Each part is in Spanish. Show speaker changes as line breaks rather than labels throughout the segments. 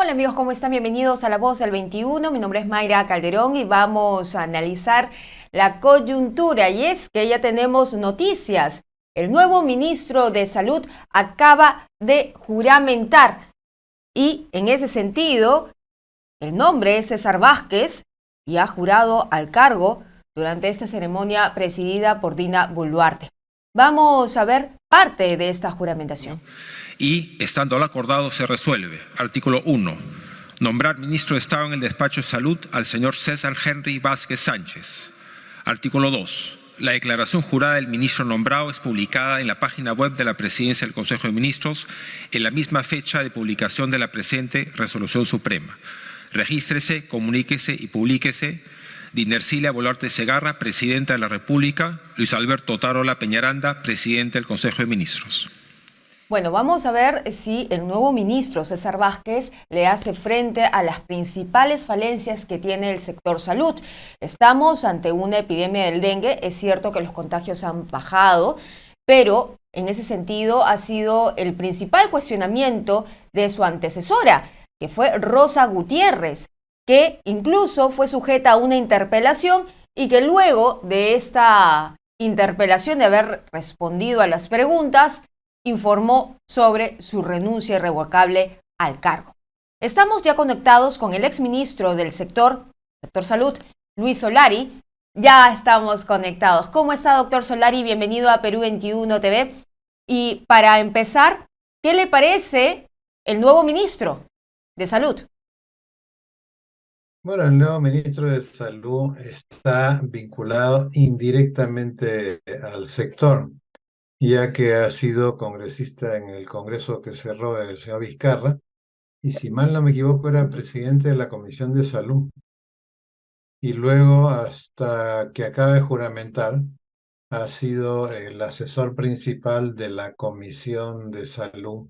Hola amigos, ¿cómo están? Bienvenidos a La Voz del 21. Mi nombre es Mayra Calderón y vamos a analizar la coyuntura. Y es que ya tenemos noticias. El nuevo ministro de Salud acaba de juramentar y en ese sentido, el nombre es César Vázquez y ha jurado al cargo durante esta ceremonia presidida por Dina Boluarte. Vamos a ver parte de esta juramentación.
Y, estando lo acordado, se resuelve. Artículo 1. Nombrar ministro de Estado en el Despacho de Salud al señor César Henry Vázquez Sánchez. Artículo 2. La declaración jurada del ministro nombrado es publicada en la página web de la Presidencia del Consejo de Ministros en la misma fecha de publicación de la presente Resolución Suprema. Regístrese, comuníquese y publíquese. Dinercilia Boluarte Segarra, Presidenta de la República. Luis Alberto Otárola Peñaranda, Presidente del Consejo de Ministros.
Bueno, vamos a ver si el nuevo ministro César Vázquez le hace frente a las principales falencias que tiene el sector salud. Estamos ante una epidemia del dengue, es cierto que los contagios han bajado, pero en ese sentido ha sido el principal cuestionamiento de su antecesora, que fue Rosa Gutiérrez, que incluso fue sujeta a una interpelación y que luego de esta interpelación, de haber respondido a las preguntas, informó sobre su renuncia irrevocable al cargo. Estamos ya conectados con el exministro del sector salud, Luis Solari. Ya estamos conectados. ¿Cómo está, doctor Solari? Bienvenido a Perú 21 TV. Y para empezar, ¿qué le parece el nuevo ministro de salud?
Bueno, el nuevo ministro de Salud está vinculado indirectamente al sector, ya que ha sido congresista en el Congreso que cerró el señor Vizcarra, y si mal no me equivoco era presidente de la Comisión de Salud, y luego hasta que acaba de juramentar ha sido el asesor principal de la Comisión de Salud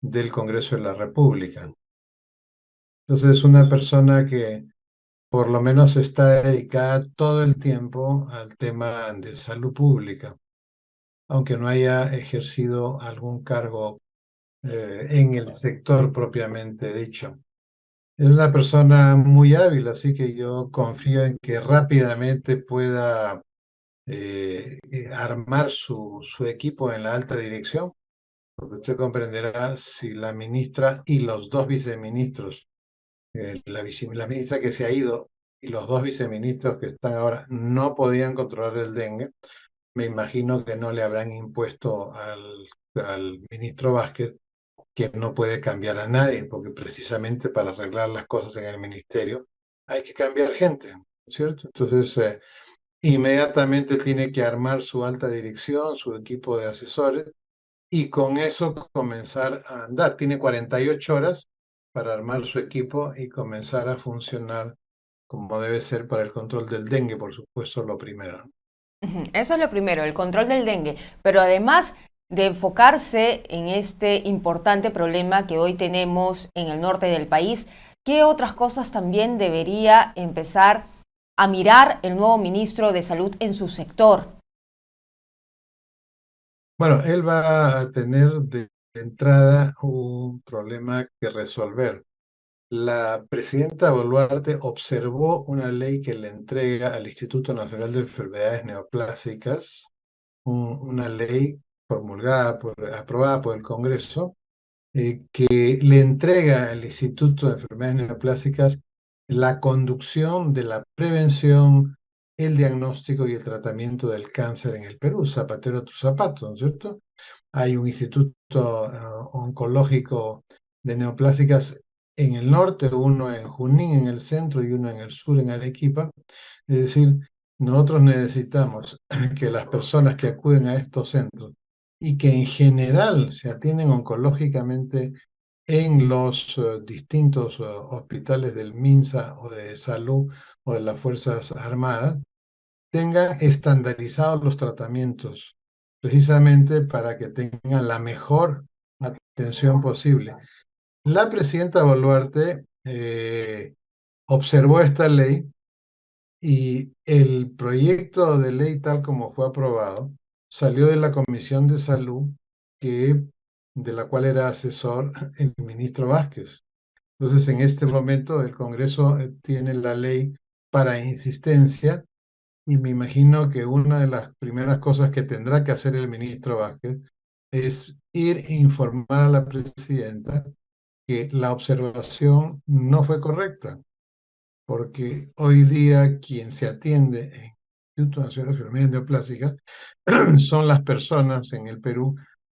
del Congreso de la República. Entonces es una persona que por lo menos está dedicada todo el tiempo al tema de salud pública, aunque no haya ejercido algún cargo en el sector propiamente dicho. Es una persona muy hábil, así que yo confío en que rápidamente pueda armar su equipo en la alta dirección, porque usted comprenderá si la ministra y los dos viceministros, la ministra que se ha ido y los dos viceministros que están ahora no podían controlar el dengue, me imagino que no le habrán impuesto al ministro Vázquez que no puede cambiar a nadie, porque precisamente para arreglar las cosas en el ministerio hay que cambiar gente, ¿cierto? Entonces, inmediatamente tiene que armar su alta dirección, su equipo de asesores, y con eso comenzar a andar. Tiene 48 horas para armar su equipo y comenzar a funcionar como debe ser para el control del dengue, por supuesto, lo primero.
Eso es lo primero, el control del dengue, pero además de enfocarse en este importante problema que hoy tenemos en el norte del país, ¿qué otras cosas también debería empezar a mirar el nuevo ministro de Salud en su sector?
Bueno, él va a tener de entrada un problema que resolver. La presidenta Boluarte observó una ley que le entrega al Instituto Nacional de Enfermedades Neoplásicas, una ley aprobada por el Congreso, que le entrega al Instituto de Enfermedades Neoplásicas la conducción de la prevención, el diagnóstico y el tratamiento del cáncer en el Perú. Zapatero a tus zapatos, ¿no es cierto? Hay un instituto oncológico de neoplásicas en el norte, uno en Junín, en el centro, y uno en el sur, en Arequipa. Es decir, nosotros necesitamos que las personas que acuden a estos centros y que en general se atienden oncológicamente en los distintos hospitales del MINSA o de salud o de las Fuerzas Armadas, tengan estandarizados los tratamientos, precisamente para que tengan la mejor atención posible. La presidenta Boluarte observó esta ley y el proyecto de ley tal como fue aprobado salió de la Comisión de Salud, de la cual era asesor el ministro Vázquez. Entonces, en este momento, el Congreso tiene la ley para insistencia y me imagino que una de las primeras cosas que tendrá que hacer el ministro Vázquez es ir e informar a la presidenta que la observación no fue correcta, porque hoy día quien se atiende en el Instituto Nacional de Enfermedades Neoplásicas son las personas en el Perú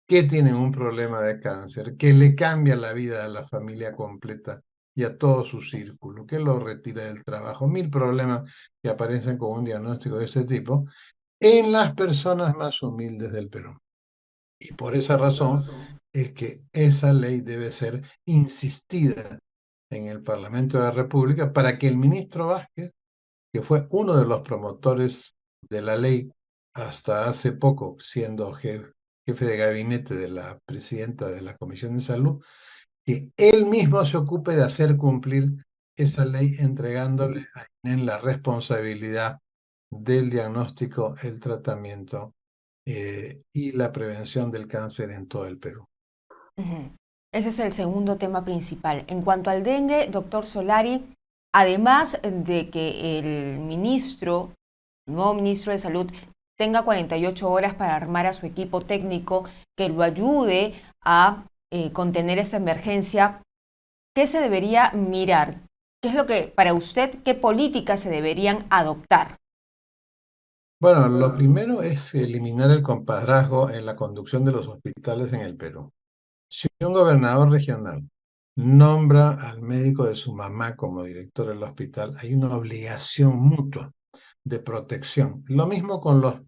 que tienen un problema de cáncer, que le cambia la vida a la familia completa y a todo su círculo, que lo retira del trabajo, mil problemas que aparecen con un diagnóstico de ese tipo en las personas más humildes del Perú. Y por esa razón es que esa ley debe ser insistida en el Parlamento de la República para que el ministro Vázquez, que fue uno de los promotores de la ley hasta hace poco, siendo jefe de gabinete de la presidenta de la Comisión de Salud, que él mismo se ocupe de hacer cumplir esa ley, entregándole a INEN la responsabilidad del diagnóstico, el tratamiento y la prevención del cáncer en todo el Perú.
Ujú. Ese es el segundo tema principal. En cuanto al dengue, doctor Solari, además de que el nuevo ministro de Salud, tenga 48 horas para armar a su equipo técnico que lo ayude a contener esta emergencia, ¿qué se debería mirar? ¿Qué es lo que, para usted, qué políticas se deberían adoptar?
Bueno, lo primero es eliminar el compadrazgo en la conducción de los hospitales en el Perú. Si un gobernador regional nombra al médico de su mamá como director del hospital, hay una obligación mutua de protección. Lo mismo con los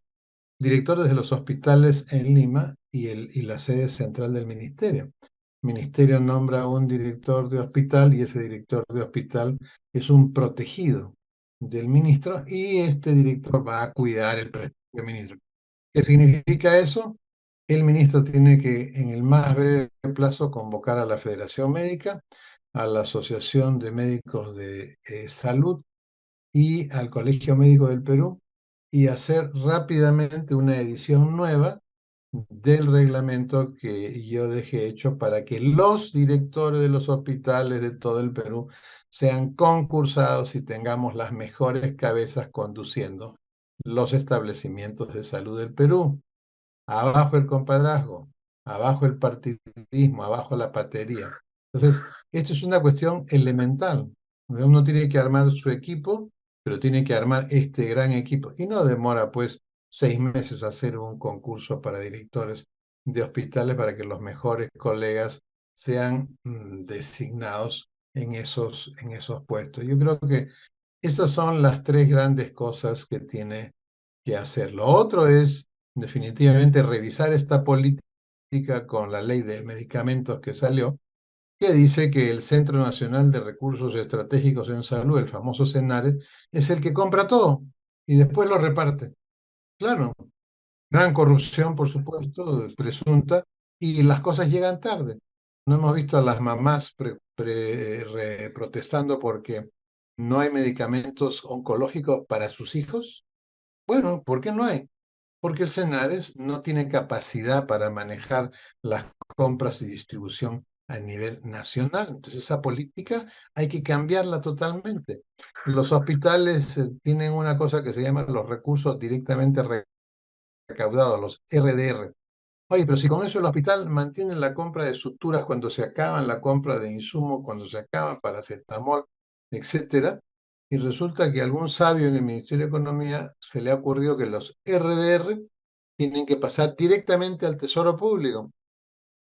directores de los hospitales en Lima y la sede central del ministerio. El ministerio nombra a un director de hospital y ese director de hospital es un protegido del ministro y este director va a cuidar el prestigio del ministro. ¿Qué significa eso? El ministro tiene que, en el más breve plazo, convocar a la Federación Médica, a la Asociación de Médicos de Salud y al Colegio Médico del Perú y hacer rápidamente una edición nueva del reglamento que yo dejé hecho para que los directores de los hospitales de todo el Perú sean concursados y tengamos las mejores cabezas conduciendo los establecimientos de salud del Perú. Abajo el compadrazgo, abajo el partidismo, abajo la patería. Entonces, esto es una cuestión elemental. Uno tiene que armar su equipo, pero tiene que armar este gran equipo. Y no demora, pues, 6 meses hacer un concurso para directores de hospitales para que los mejores colegas sean designados en esos puestos. Yo creo que esas son las tres grandes cosas que tiene que hacer. Lo otro es definitivamente revisar esta política con la ley de medicamentos que salió, que dice que el Centro Nacional de Recursos Estratégicos en Salud, el famoso CENARE, es el que compra todo y después lo reparte. Claro, gran corrupción, por supuesto, presunta, y las cosas llegan tarde. No hemos visto a las mamás protestando porque no hay medicamentos oncológicos para sus hijos. Bueno, ¿por qué no hay? Porque el Senares no tiene capacidad para manejar las compras y distribución a nivel nacional. Entonces esa política hay que cambiarla totalmente. Los hospitales tienen una cosa que se llama los recursos directamente recaudados, los RDR. Oye, pero si con eso el hospital mantiene la compra de suturas cuando se acaban, la compra de insumos cuando se acaban, paracetamol, etcétera, y resulta que a algún sabio en el Ministerio de Economía se le ha ocurrido que los RDR tienen que pasar directamente al Tesoro Público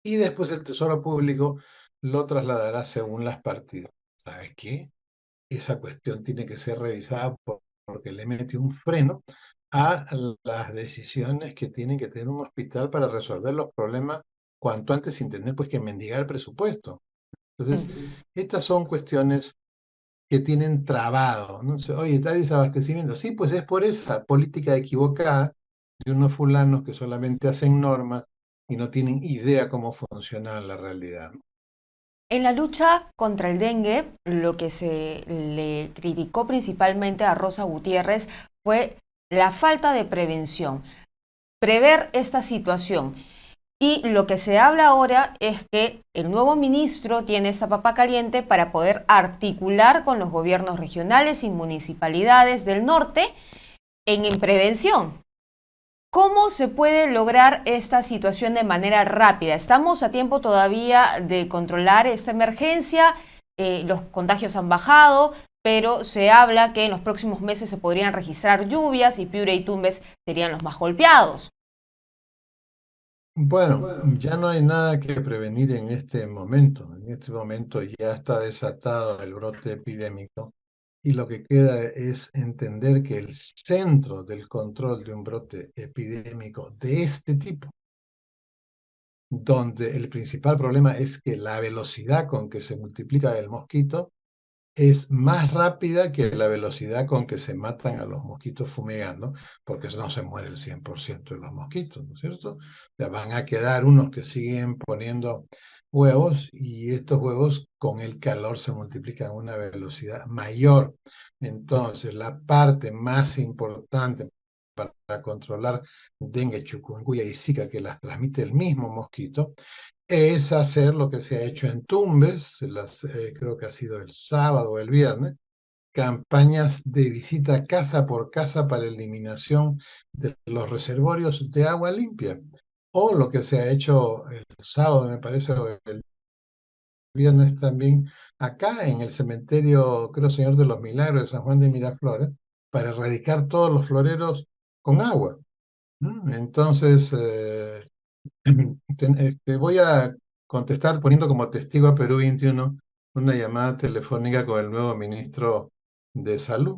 y después el Tesoro Público lo trasladará según las partidas. ¿Sabes qué? Esa cuestión tiene que ser revisada porque le mete un freno a las decisiones que tiene que tener un hospital para resolver los problemas cuanto antes sin tener pues que mendigar presupuesto. Entonces, estas son cuestiones que tienen trabado, ¿no? Oye, está desabastecimiento. Sí, pues es por esa política equivocada de unos fulanos que solamente hacen normas y no tienen idea cómo funciona la realidad, ¿no?
En la lucha contra el dengue, lo que se le criticó principalmente a Rosa Gutiérrez fue la falta de prevención, prever esta situación. Y lo que se habla ahora es que el nuevo ministro tiene esta papa caliente para poder articular con los gobiernos regionales y municipalidades del norte en prevención. ¿Cómo se puede lograr esta situación de manera rápida? ¿Estamos a tiempo todavía de controlar esta emergencia? Los contagios han bajado, pero se habla que en los próximos meses se podrían registrar lluvias y Piura y Tumbes serían los más golpeados.
Bueno, ya no hay nada que prevenir en este momento. En este momento ya está desatado el brote epidémico y lo que queda es entender que el centro del control de un brote epidémico de este tipo, donde el principal problema es que la velocidad con que se multiplica el mosquito es más rápida que la velocidad con que se matan a los mosquitos fumigando, porque no se muere el 100% de los mosquitos, ¿no es cierto? O sea, van a quedar unos que siguen poniendo huevos y estos huevos con el calor se multiplican a una velocidad mayor. Entonces, la parte más importante para controlar dengue, chikungunya y zika, que las transmite el mismo mosquito, es hacer lo que se ha hecho en Tumbes, creo que ha sido el sábado o el viernes, campañas de visita casa por casa para eliminación de los reservorios de agua limpia. O lo que se ha hecho el sábado, me parece, o el viernes también, acá en el cementerio, creo, Señor de los Milagros de San Juan de Miraflores, para erradicar todos los floreros con agua, ¿no? Entonces, te voy a contestar poniendo como testigo a Perú 21 una llamada telefónica con el nuevo ministro de Salud,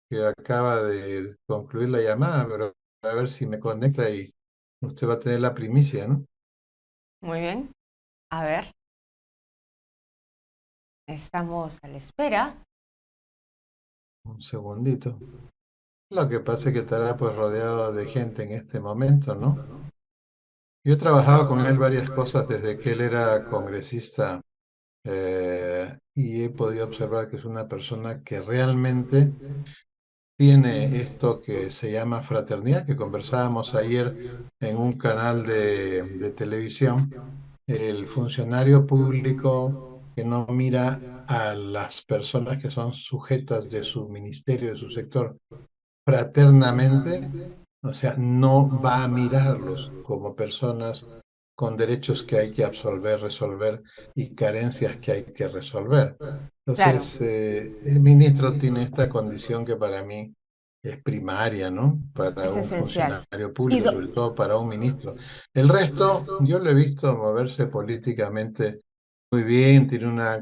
que acaba de concluir la llamada, pero a ver si me conecta y usted va a tener la primicia, ¿no?
Muy bien. A ver, estamos a la espera.
Un segundito. Lo que pasa es que estará pues rodeado de gente en este momento, ¿no? Yo he trabajado con él varias cosas desde que él era congresista y he podido observar que es una persona que realmente tiene esto que se llama fraternidad, que conversábamos ayer en un canal de televisión, el funcionario público que no mira a las personas que son sujetas de su ministerio, de su sector, fraternamente, o sea, no va a mirarlos como personas con derechos que hay que absolver, resolver y carencias que hay que resolver.
Claro,
Entonces, el ministro tiene esta condición que para mí es primaria, ¿no? Para
es
un
esencial.
funcionario
Y
público,
do-
sobre todo para un ministro. El resto, yo lo he visto moverse políticamente muy bien,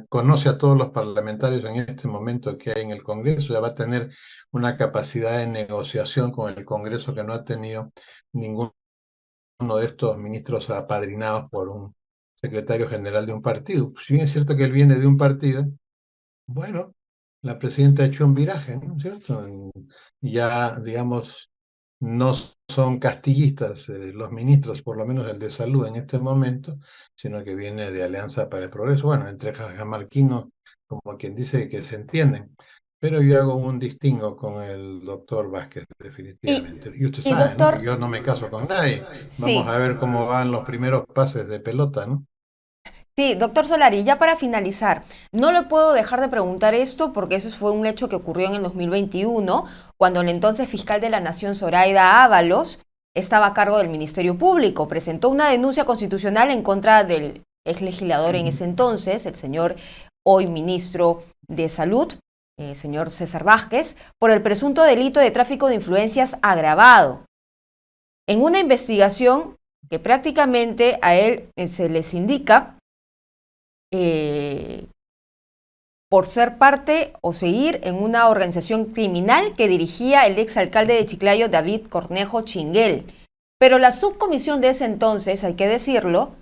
conoce a todos los parlamentarios en este momento que hay en el Congreso, ya va a tener una capacidad de negociación con el Congreso que no ha tenido ninguno de estos ministros apadrinados por un secretario general de un partido. Si bien es cierto que él viene de un partido, bueno, la presidenta ha hecho un viraje, ¿no es cierto? Ya, digamos, no son castillistas los ministros, por lo menos el de salud en este momento, sino que viene de Alianza para el Progreso, bueno, entre jajamarquinos, como quien dice que se entienden. Pero yo hago un distingo con el doctor Vázquez,
y,
definitivamente. Y usted
y
sabe, ¿no? Que
doctor,
yo no me caso con nadie. Vamos
sí,
a ver cómo van los primeros pases de pelota, ¿no?
sí, doctor Solari, ya para finalizar, no le puedo dejar de preguntar esto porque eso fue un hecho que ocurrió en el 2021, cuando el entonces fiscal de la Nación, Zoraida Ábalos, estaba a cargo del Ministerio Público. Presentó una denuncia constitucional en contra del ex legislador en ese entonces, el señor hoy ministro de Salud, señor César Vázquez, por el presunto delito de tráfico de influencias agravado. En una investigación que prácticamente a él se les indica eh, por ser parte o seguir en una organización criminal que dirigía el exalcalde de Chiclayo, David Cornejo Chinguel. Pero la subcomisión de ese entonces, hay que decirlo,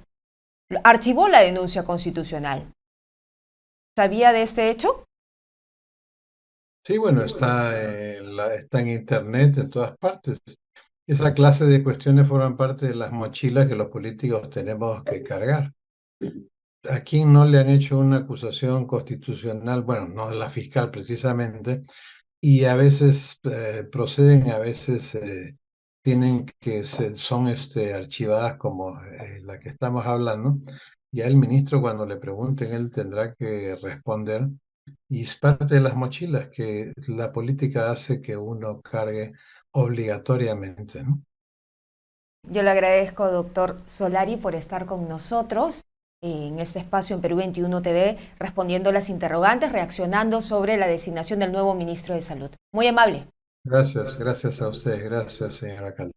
archivó la denuncia constitucional. ¿Sabía de este hecho?
Sí, bueno, está en internet, en todas partes. Esa clase de cuestiones forman parte de las mochilas que los políticos tenemos que cargar. ¿A quién no le han hecho una acusación constitucional? Bueno, no la fiscal precisamente, y a veces proceden, a veces son archivadas como la que estamos hablando. Ya el ministro, cuando le pregunten, él tendrá que responder. Y es parte de las mochilas que la política hace que uno cargue obligatoriamente, ¿no?
Yo le agradezco, doctor Solari, por estar con nosotros en este espacio en Perú 21 TV, respondiendo las interrogantes, reaccionando sobre la designación del nuevo ministro de Salud. Muy amable.
Gracias a ustedes, gracias, señora Calderón.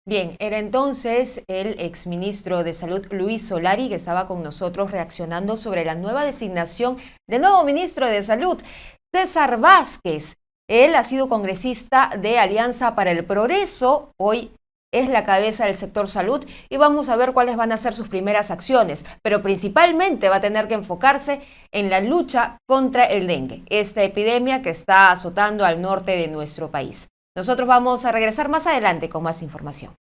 Bien, era entonces el exministro de Salud Luis Solari que estaba con nosotros reaccionando sobre la nueva designación del nuevo ministro de Salud, César Vázquez. Él ha sido congresista de Alianza para el Progreso, hoy es la cabeza del sector salud y vamos a ver cuáles van a ser sus primeras acciones, pero principalmente va a tener que enfocarse en la lucha contra el dengue, esta epidemia que está azotando al norte de nuestro país. Nosotros vamos a regresar más adelante con más información.